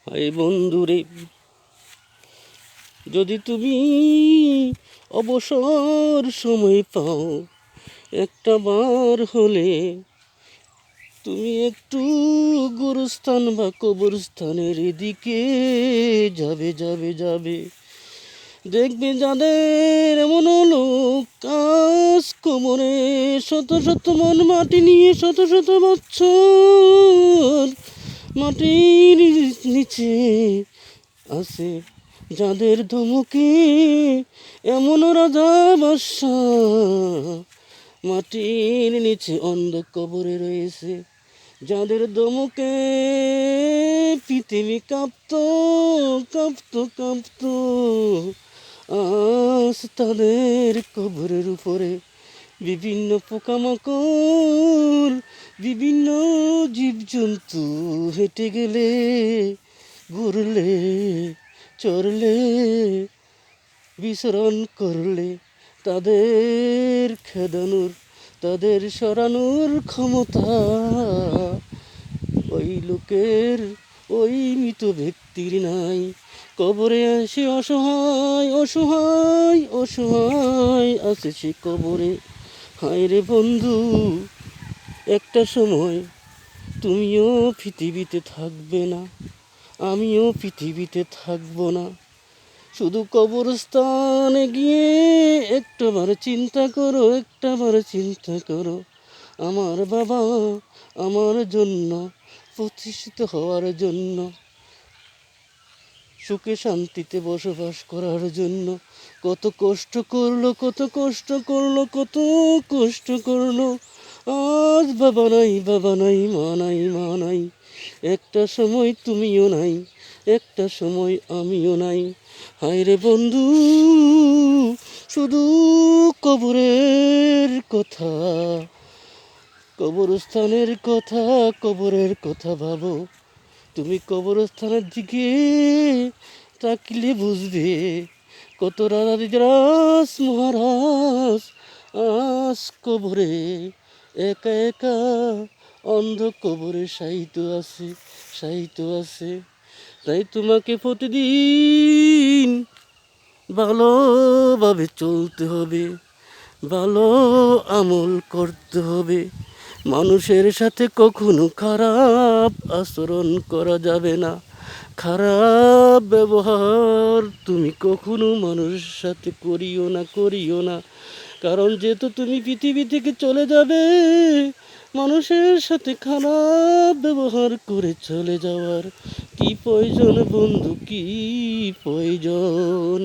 হায় বন্ধুরে, যদি তুমি অবসর সময় পাও, একটা বার হলে তুমি একটু গুরুস্থান বা কবরস্থানের দিকে যাবে যাবে যাবে। দেখবে যাদের এমন লোক কাজ কোমরে, শত শত মন মাটি নিয়ে, শত শত বছর মাটির নিচে আছে, যাদের ধমকে এমন রাজা বাদশাহ মাটির নিচে অন্ধ কবরে রয়েছে, যাদের ধমকে পৃথিবী কাঁপতো কাঁপতো কাঁপতো, আজ তাদের কবরের উপরে বিভিন্ন পোকামাকড়, বিভিন্ন জীবজন্তু হেঁটে গেলে, ঘুরলে, চড়লে, বিচরণ করলে তাদের খেদানোর, তাদের সরানোর ক্ষমতা ওই লোকের, ওই মৃত ব্যক্তির নাই। কবরে আসে অসহায় অসহায় অসহায় আছে সে কবরে। হায় রে বন্ধু, একটা সময় তুমিও পৃথিবীতে থাকবে না, আমিও পৃথিবীতে থাকবো না। শুধু কবরস্থানে গিয়ে একটাবার চিন্তা করো, একটাবার চিন্তা করো, আমার বাবা আমার জন্য প্রতিষ্ঠিত হওয়ার জন্য, সুখে শান্তিতে বসবাস করার জন্য কত কষ্ট করলো, কত কষ্ট করলো, কত কষ্ট করলো। আজ বাবা নাই, বাবা নাই, মা নাই, মা নাই। একটা সময় তুমিও নাই, একটা সময় আমিও নাই। হায় রে বন্ধু, শুধু কবরের কথা, কবরস্থানের কথা, কবরের কথা ভাবো। তুমি কবরস্থানের দিকে তাকিলে বুঝবে কত রাজ মহারাজ আজ কবরে একা একা অন্ধ কবরে শায়িত আছে, শায়িত আছে। তাই তোমাকে প্রতিদিন ভালোভাবে চলতে হবে, ভালো আমল করতে হবে। মানুষের সাথে কখনো খারাপ আচরণ করা যাবে না, খারাপ ব্যবহার তুমি কখনো মানুষের সাথে করিও না, করিও না। কারণ যেহেতু তুমি পৃথিবী থেকে চলে যাবে, মানুষের সাথে খারাপ ব্যবহার করে চলে যাওয়ার কি প্রয়োজন বন্ধু, কি প্রয়োজন?